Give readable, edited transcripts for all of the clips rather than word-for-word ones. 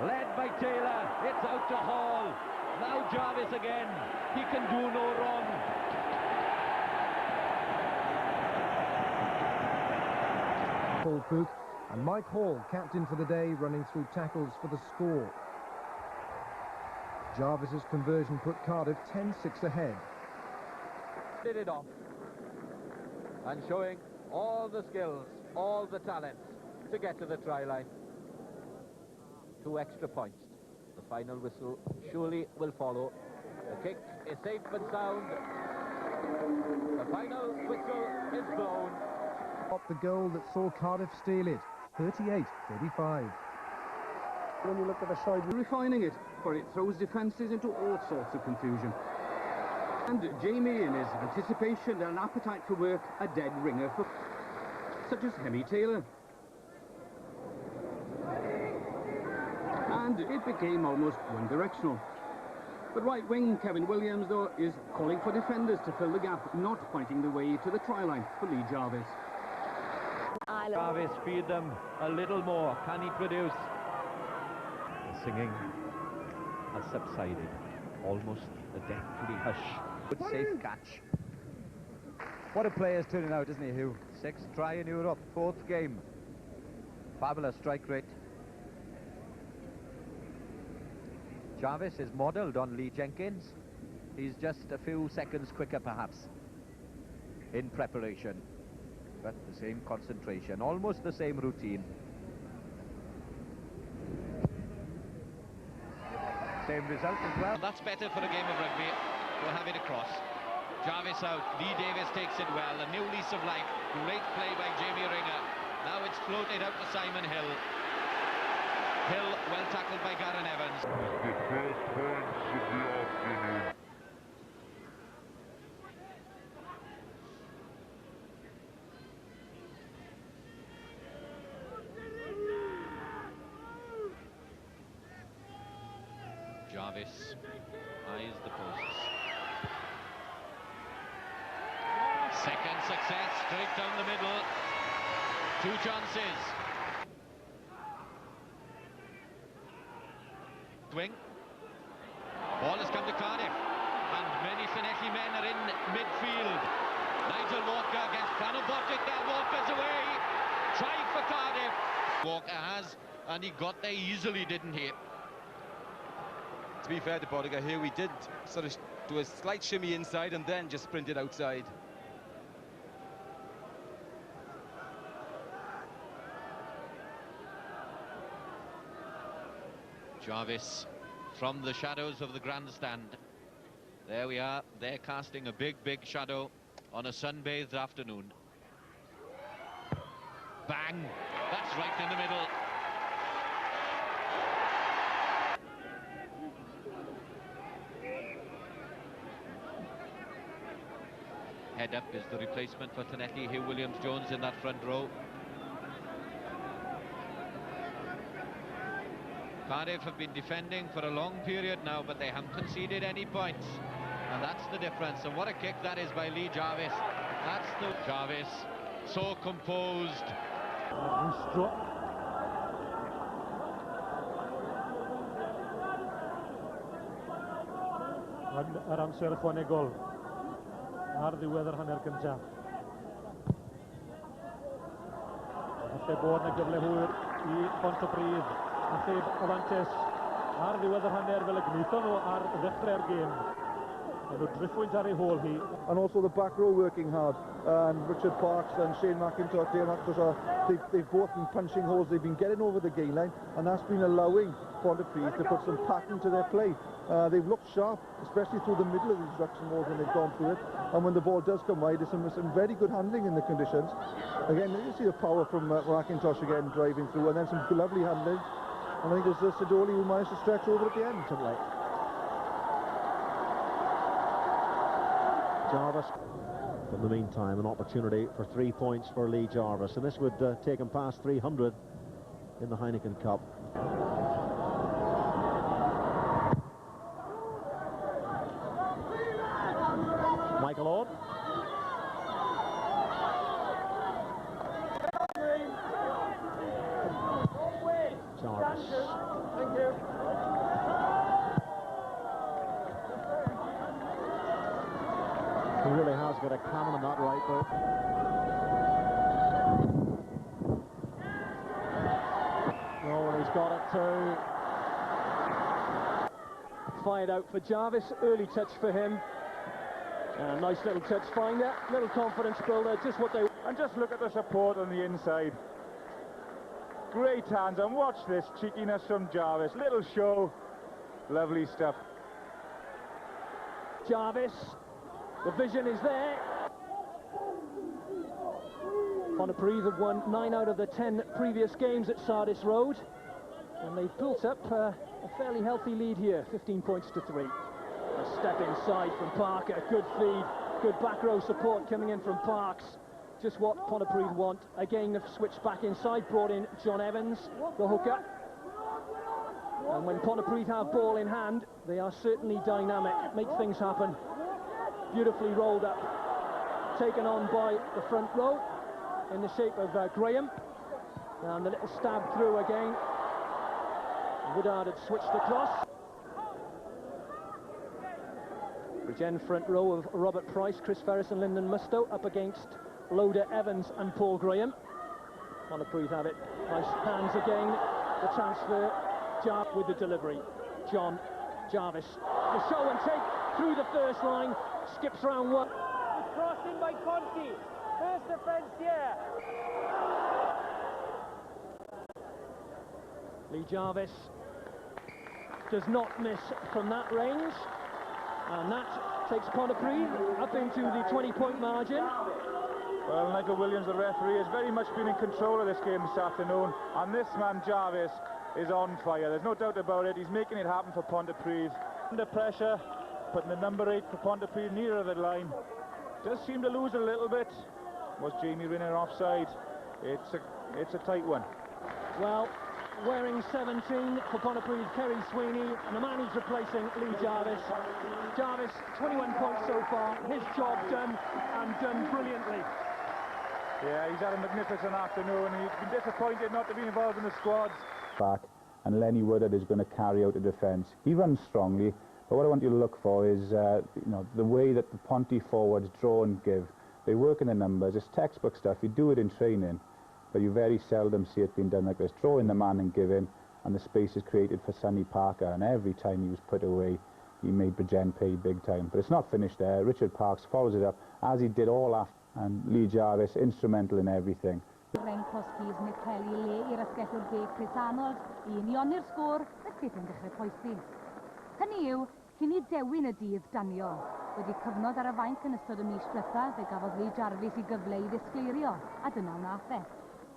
Led by Taylor, it's out to Hall. Now Jarvis again, he can do no wrong. Paul Pook and Mike Hall, captain for the day, running through tackles for the score. Jarvis's conversion put Cardiff 10-6 ahead. Did it off. And showing all the skills, all the talent to get to the try line. 2 extra points. The final whistle surely will follow. The kick is safe and sound. The final whistle is blown. The goal that saw Cardiff steal it, 38-35. When you look at the side, refining it, for it throws defences into all sorts of confusion. And Jamie, in his anticipation and an appetite for work, a dead ringer for such as Hemi Taylor. And it became almost one-directional. But right wing Kevin Williams, though, is calling for defenders to fill the gap, not pointing the way to the try line for Lee Jarvis. Jarvis, feed them a little more. Can he produce? The singing has subsided. Almost a deathly hush. Good safe catch. What a player's turning out, isn't he, Hugh? 6th try in Europe, 4th game. Fabulous strike rate. Jarvis is modelled on Lee Jenkins. He's just a few seconds quicker, perhaps, in preparation. But the same concentration, almost the same routine. Same result as well. That's better for a game of rugby. We'll have it across. Jarvis out. Lee Davis takes it well. A new lease of life. Great play by Jamie Ringer. Now it's floated out to Simon Hill. Hill well tackled by Gareth Evans. The first points of the afternoon. Jarvis eyes the posts. Second success, straight down the middle. 2 chances. Wing. Ball has come to Cardiff, and many Finecki men are in midfield. Nigel Walker against Planobotic. Now Walker's away. Try for Cardiff. Walker has, and he got there easily, didn't he? To be fair to Bodiger here, we did sort of do a slight shimmy inside and then just sprinted outside. Jarvis from the shadows of the grandstand. There we are. They're casting a big, big shadow on a sun-bathed afternoon. Bang! That's right in the middle. Head up is the replacement for Taneki, Hugh Williams-Jones in that front row. Cardiff have been defending for a long period now, but they haven't conceded any points. And that's the difference. And what a kick that is by Lee Jarvis. That's the Jarvis, so composed. Ar amser ychwanegol ar ddiwedd yr hanner gyntaf. Falle bod na gyfle hwyr I Pontypridd a Lleb Afantes ar ddiwedd yr hanner fel y gneithon nhw ar ddechrau'r gêm. Maen nhw driffwynt ar ei hôl hi. And also the back row working hard. And Richard Parks and Shane McIntosh, they've both been punching holes. They've been getting over the gain line, and that's been allowing Pontypridd to put some pattern to their play. They've looked sharp, especially through the middle of these rucks and walls when they've gone through it. And when the ball does come wide, there's some very good handling in the conditions. Again, you see the power from McIntosh again driving through, and then some lovely handling. And I think it was Sidoli who managed to stretch over at the end. Jarvis. In the meantime, an opportunity for 3 points for Lee Jarvis, and this would take him past 300 in the Heineken Cup. Michael Owen. Jarvis Thank you. He really has got a cannon on that right foot. Oh, and he's got it too. Fired out for Jarvis, early touch for him. Nice little touch finder, little confidence builder, just what they... And just look at the support on the inside. Great hands, and watch this cheekiness from Jarvis. Little show, lovely stuff. Jarvis, the vision is there. Pontypridd have won 9 out of the 10 previous games at Sardis Road, and they've built up a fairly healthy lead here, 15 points to 3. A step inside from Parker, good feed, good back row support coming in from Parks. Just what Pontypridd want. Again, they've switched back inside, brought in John Evans, the hooker. And when Pontypridd have ball in hand, they are certainly dynamic, make things happen. Beautifully rolled up, taken on by the front row in the shape of Graham. And the little stab through again. Woodard had switched across. Regen front row of Robert Price, Chris Ferris and Lyndon Mustoe up against Loader Evans and Paul Graham. Pontypridd have it. Nice hands again. The transfer. With the delivery. John Jarvis. The show and take through the first line. Skips round one. It's crossed in by Conti. First defence here. Lee Jarvis does not miss from that range. And that takes Pontypridd up into the 20-point margin. Well, Michael Williams, the referee, has very much been in control of this game this afternoon. And this man, Jarvis, is on fire. There's no doubt about it. He's making it happen for Pontypridd. Under pressure, putting the number 8 for Pontypridd nearer the line. Does seem to lose a little bit. Was Jamie Rinner offside? It's a tight one. Well, wearing 17 for Pontypridd, Kerry Sweeney, and the man who's replacing Lee Jarvis. Jarvis, 21 points so far. His job done, and done brilliantly. Yeah, he's had a magnificent afternoon. He's been disappointed not to be involved in the squads. Back, and Lenny Woodard is going to carry out the defence. He runs strongly, but what I want you to look for is the way that the Ponty forwards draw and give. They work in the numbers. It's textbook stuff. You do it in training, but you very seldom see it being done like this. Draw in the man and give in, and the space is created for Sonny Parker, and every time he was put away, he made Bridgend pay big time. But it's not finished there. Richard Parks follows it up, as he did all after, and Lee Jarvis, instrumental in everything. Ren Cosgys nid Kelly le i'r asgellwr de Chris Arnold, union i'r sgôr, y cyd yn dechrau poesi. Hynny yw, cyn i dewin y dydd danio. Wedi cyfnod ar y fainc yn ystod y mis diwetha, fe gafodd Lee Jarvis I gyfle I ddisgleirio, a dyna wnaeth e.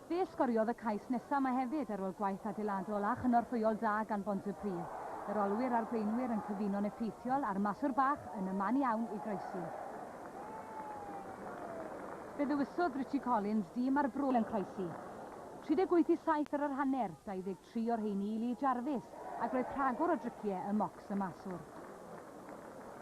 Fe sgoriodd y cais nesaf yma hefyd ar ôl gwaith adeiladol a chynorthwyol da gan Pontypridd. Yr olwyr a'r blaenwyr yn cyfuno'n effeithiol a'r maswr bach yn y man iawn I groesi. Fe ddewisodd Richie Collins dîm ar brol yn croesi. 38 ar yr hanner, 23 o'r heini I Lee Jarvis, ac roedd rhagor o driciau y mocs y maswr.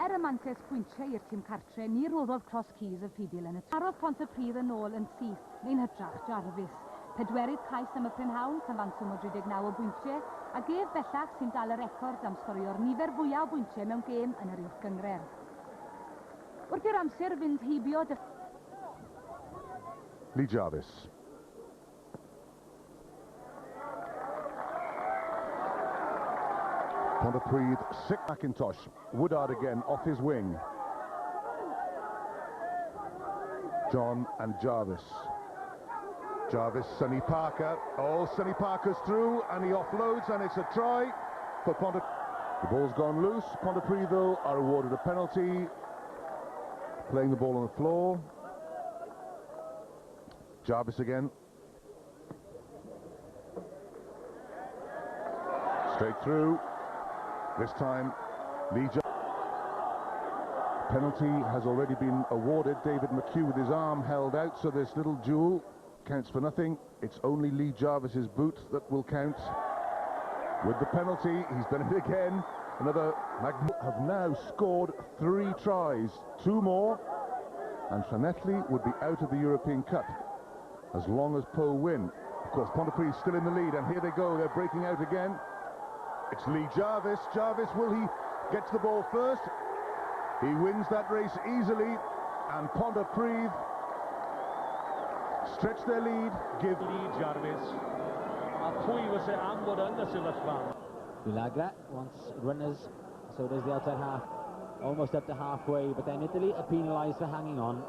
Y mantes pwyntiau i'r tîm cartre, ni roddodd Cross Keys y ffidil yn y tarodd Pontypridd yn ôl yn syth, neu'n hydrach Jarvis. Pedwerydd cais am y prynhawn, cyfanswm o 39 o bwyntiau, a gef bellach sy'n dal y record am sgorio'r nifer fwyaf o bwyntiau mewn gêm yn yr uwch gyngred. Wrth i'r amser fynd heibio Lee Jarvis. Pontypridd, sick Macintosh. Woodard again off his wing. John and Jarvis. Jarvis, Sonny Parker. Oh, Sonny Parker's through and he offloads and it's a try for Pontypridd. The ball's gone loose. Pontypridd, though, are awarded a penalty. Playing the ball on the floor. Jarvis again. Straight through. This time, Lee Jarvis. Penalty has already been awarded. David McHugh with his arm held out, so this little duel counts for nothing. It's only Lee Jarvis's boot that will count. With the penalty, he's done it again. Another have now scored 3 tries, 2 more, and Llanelli would be out of the European Cup as long as Poe win. Of course, Pontypridd still in the lead, and here they go. They're breaking out again. It's Lee Jarvis. Jarvis, will he get to the ball first? He wins that race easily, and Pontypridd stretch their lead, give Lee Jarvis. A pwy fyse am fod yn y sefyllfa. Villagra wants runners, so does the outside half, almost up to halfway, but then Italy are penalised for hanging on.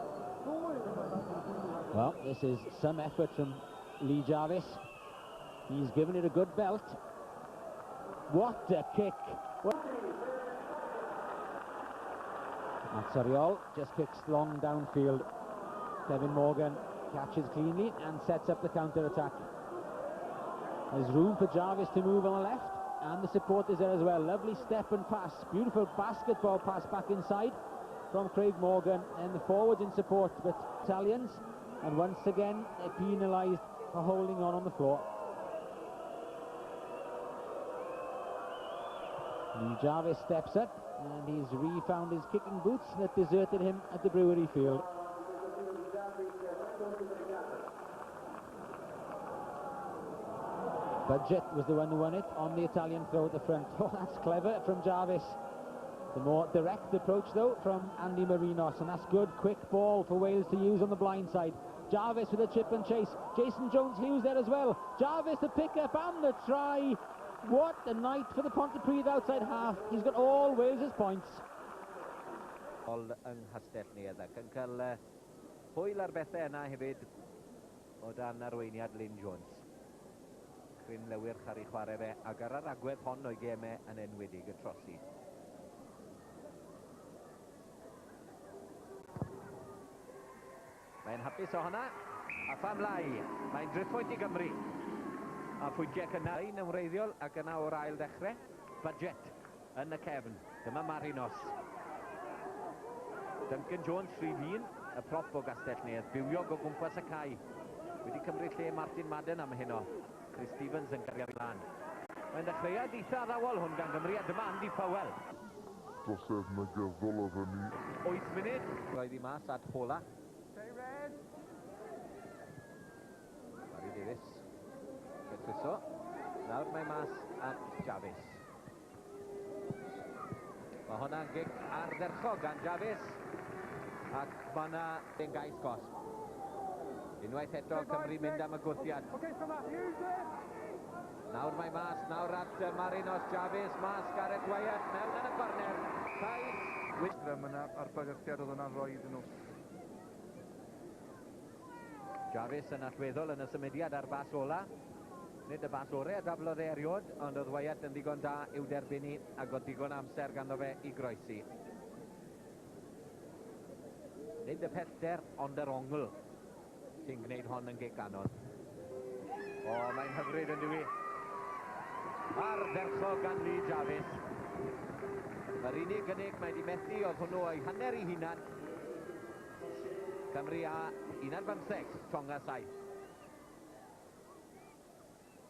Well, this is some effort from Lee Jarvis. He's given it a good belt. What a kick! Matsariol just kicks long downfield. Kevin Morgan catches cleanly and sets up the counter-attack. There's room for Jarvis to move on the left, and the support is there as well. Lovely step and pass, beautiful basketball pass back inside from Craig Morgan, and the forwards in support, but Italians, and once again they're penalised for holding on the floor. Lee Jarvis steps up, and he's refound his kicking boots that deserted him at the Brewery Field. Budget was the one who won it on the Italian throw at the front. Oh, that's clever from Jarvis. The more direct approach, though, from Andy Marinos, and that's good, quick ball for Wales to use on the blind side. Jarvis with a chip and chase. Jason Jones-Hughes there as well. Jarvis the pick-up and the try. What a night for the Pontypridd outside half. He's got all Wales's points. All yng Nghastell Neuaddach yn cael hwyl ar bethau yna hefyd o dan arweiniad Lyn Jones. Cryn lewyrch ar ei chwarae fe, ac ar yr agwedd hon o'i gemau yn enwedig y trosi. Mae'n hapus o hwnna, a pham lai, mae'n driffwynt i Gymru. A pwyntiau cynnar yn wreiddiol ac yna o'r ail ddechrau. Budget yn y cefn. Dyma Marinos. Duncan Jones, rhif 1, y prop o Gastell Neuadd, bywiog o gwmpas y cae. Wedi cymryd lle Martin Madden am heno. Chris Stevens yn cario lan. Mae'n dechreuad eitha ddawol hwn gan Gymru, a dyma Andy Powell. Dosedd na gyddol o fyny. 8 munud. Roedd hi mas at Hola. Barry Davies. Betwiso. Nawr mae mas at Jarvis. Mae hwnna'n gic ardderchog gan Jarvis. Ac mae yna ein gais gosb. Unwaith eto Cymru mynd am y gwrthiad. Nawr mae mas, nawr at Marinos, Jarvis, mas Gareth Wyatt, mewn yn y corner. Taid. Wystrym yna ar bygythiad oedd yna'n rhoi iddyn nhw. Jarvis yn allweddol yn y symudiad ar bas ola. Nid y bas orau a daflodd e eriod, ond oedd Wyatt yn ddigon da i'w derbyn i, ac oedd digon amser ganddo fe i groesi. Nid y pellter, ond yr ongl sy'n gwneud hon yn gic anon. O, mae'n hyfryd yn dwi. Ardderchog gan Lee Jarvis. Yr unig gynnig mae wedi methu oedd hwnnw o'i hanner ei hunan. Cymru a 15, Tonga 7.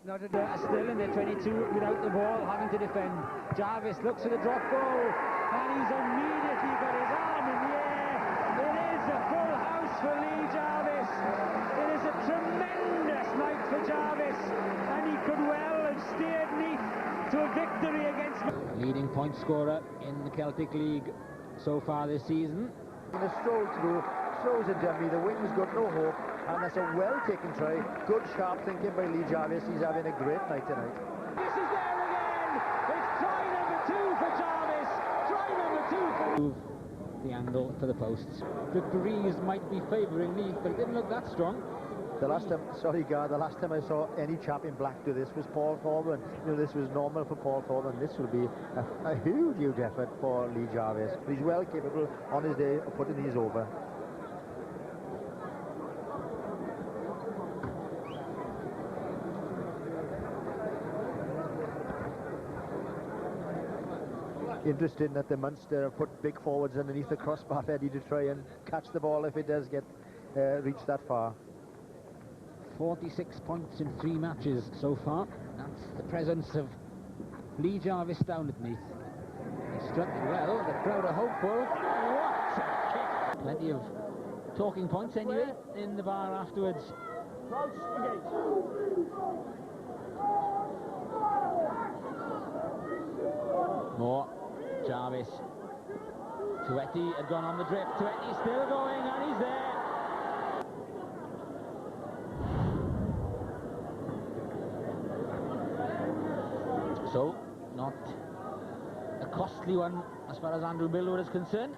Not still in their 22 without the ball, having to defend. Jarvis looks for the drop goal, and he's immediately got his arm in the air. It is a full house for Lee Jarvis. It is a tremendous night for Jarvis, and he could well have steered Neath to a victory against... Leading point scorer in the Celtic League so far this season. In a stroll through, throws a dummy, the wing's got no hope, and that's a well-taken try. Good, sharp thinking by Lee Jarvis. He's having a great night tonight. This is there again! It's try number 2 for Jarvis! Try number 2 for... Move the angle for the posts. The breeze might be favouring League, but it didn't look that strong. The last time, sorry Gar, the last time I saw any chap in black do this was Paul Thorburn. You know, this was normal for Paul Thorburn. This will be a huge effort for Lee Jarvis. He's well capable on his day of putting these over. Interesting that the Munster have put big forwards underneath the crossbar ready to try and catch the ball if it does get reach that far. 46 points in 3 matches so far. That's the presence of Lee Jarvis down at Neath. He struck it well, the crowd are hopeful. What a kick! Plenty of talking points anyway in the bar afterwards. More. Jarvis. Tuetti had gone on the drift. Tuetti still going, and he's there. So, not a costly one as far as Andrew Millwood is concerned.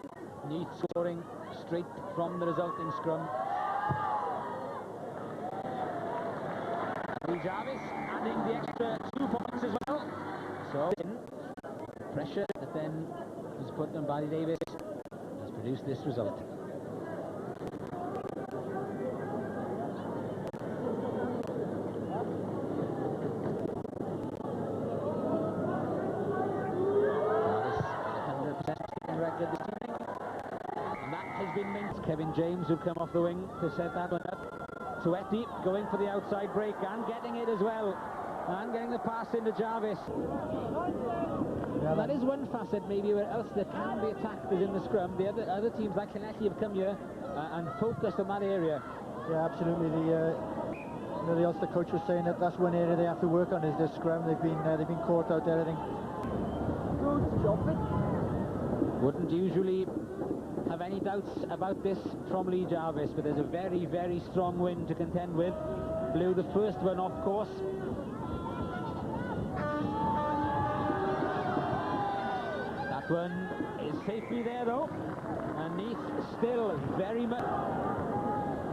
Neat scoring straight from the resulting scrum. Lee Jarvis adding the extra 2 points as well. So, pressure that then is put on Barry Davis has produced this result. Record this evening, and that has been linked. Kevin James, who come off the wing to set that one up. Tuetti going for the outside break and getting it as well, and getting the pass into Jarvis. Yeah, that is one facet maybe where else there can be attacked is in the scrum. The other teams like Llanelli have come here and focused on that area. Yeah, absolutely. The Ulster coach was saying that that's one area they have to work on, is their scrum. They've been caught out there, I think. Good job. Wouldn't usually have any doubts about this from Lee Jarvis, but there's a very, very strong wind to contend with. Blew the first one off course. That one is safely there though, and Neath still very much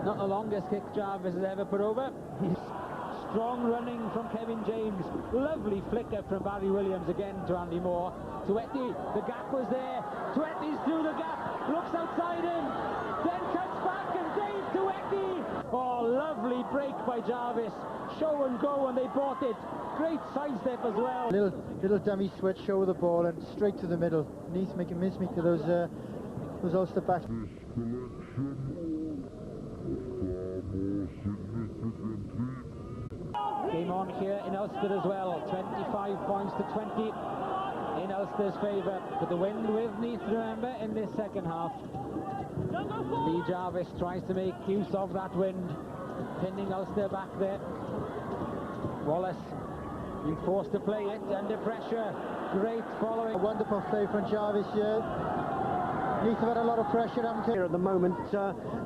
not the longest kick Jarvis has ever put over. Strong running from Kevin James. Lovely flicker from Barry Williams again to Andy Moore. Tuetti, the gap was there. Tuetti's through the gap, looks outside him, then cuts back and Dave Tuetti. Oh, lovely break by Jarvis. Show and go, and they bought it. Great sidestep as well. Little dummy switch over the ball and straight to the middle. Neath making mincemeat to those Ulster backs. Game on here in Ulster as well. 25 points to 20 in Ulster's favour. But the wind with Neath, remember, in this second half. Lee Jarvis tries to make use of that wind, pinning Ulster back there. Wallace being forced to play it under pressure. Great following. A wonderful play from Jarvis here. Neath have had a lot of pressure here at the moment.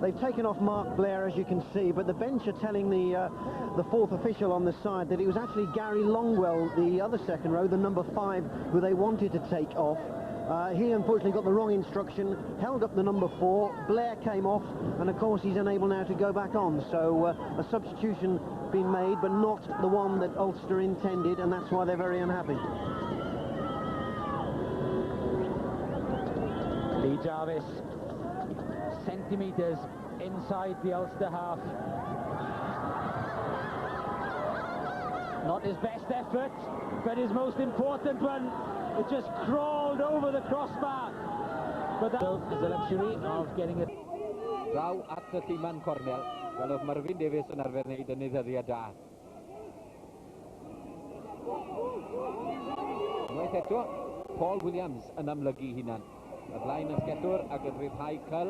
They've taken off Mark Blair, as you can see, but the bench are telling the fourth official on the side that it was actually Gary Longwell, the other second row, the number 5, who they wanted to take off. He unfortunately got the wrong instruction, held up the number 4, Blair came off, and of course he's unable now to go back on. So a substitution been made, but not the one that Ulster intended, and that's why they're very unhappy. Lee Jarvis, centimetres inside the Ulster half. Not his best effort, but his most important one. It just crawled over the crossbar. But that is the luxury of getting it. Draw at y Timan Cornel, fel oedd Mervyn Davies yn arfer wneud yn ei ddyddiau da. Unwaith eto, Paul Williams yn amlygu hunan. Y blaen yn sgetwr ac yn rhyddhau cyl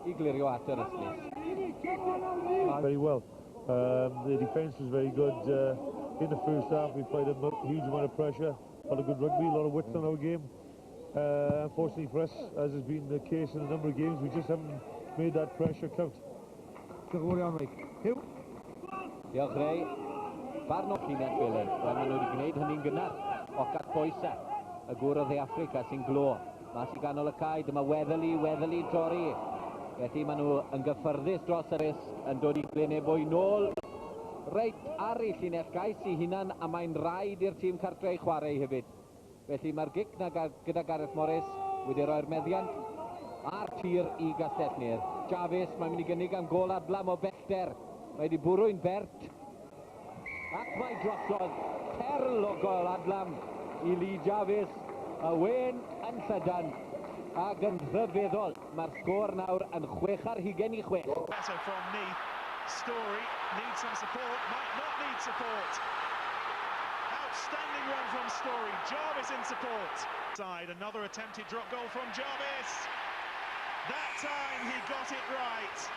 I glirio at yr yslis. Very well. The defence was very good. In the first half, we played a huge amount of pressure. A lot of good rugby, a lot of width on our game. Unfortunately for us, as has been the case in a number of games, we just haven't made that pressure count. Diolch Ray. Barnoch llinell Belen. Wel, maen nhw wedi gwneud hynny'n gynnar o gat boesa. Y gwr o dde Africa sy'n glo. Mas I ganol y cae, dyma Weatherly torri. Felly maen nhw yn gyffyrddus dros y risg, yn dod I glenebwy nôl. Reit ar ei llinell gais I hunan, a mae'n rhaid i'r tîm cartre I chwarae hefyd. Felly mae'r gic gyda Gareth Morris wedi roi'r meddiant a'r tir I Gastetnir. Jarvis, mae'n mynd I gynnig am gol adlam o bellter. Mae wedi bwrw'n bert. Ac mae drosodd perl o gol adlam I Lee Jarvis. Y wen yn llydan ac yn ddyfeddol. Mae'r sgôr nawr yn 6-20. Better from Neath. Story needs some support, might not need support. Outstanding run from Story. Jarvis in support. Side, another attempted drop goal from Jarvis. That time he got it right.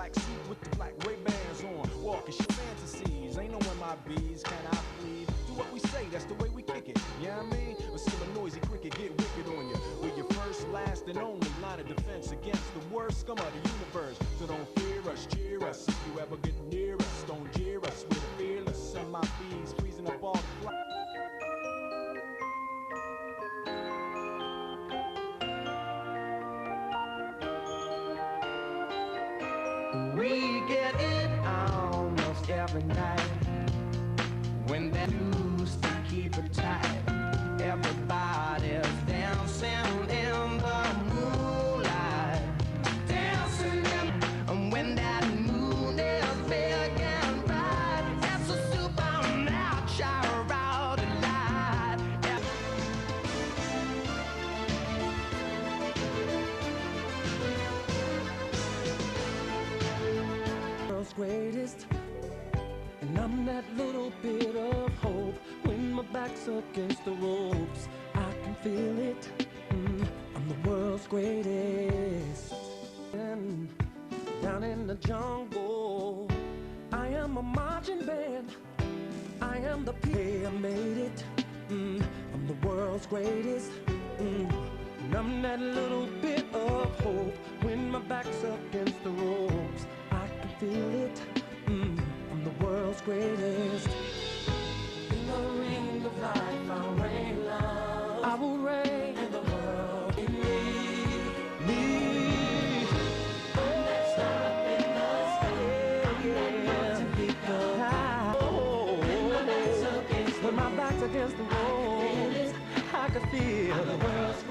black suit with the black Ray-Bans on. Walking shit fantasies, ain't knowing my bees. Can I please do what we say? That's the way we kick it. You know what I mean? But still a noisy cricket get wicked on you. We're your first, last, and only line of defense against the worst scum of the universe. So don't fear us, cheer us. If you ever get near us, don't jeer us. We're the fearless. Send my bees freezing up all the fly. We get it almost every night. When they used to keep it tight, everybody's dancing in the moonlight. Dancing in, and when that moon is big and bright, it's a supernatural delight. World's greatest, and I'm that little bit of hope. When my back's against the ropes, I can feel it. I'm the world's greatest. And down in the jungle, I am a marching band. I am the I made it. I'm the world's greatest. And I'm that little bit of hope. When my back's against the ropes, I can feel it. I'm the world's greatest. In the ring of life, I'll reign love. I will reign in the world. In me. I'm that star up in the sky. I'm that to be when my back's against the wall, I can feel I'm the world's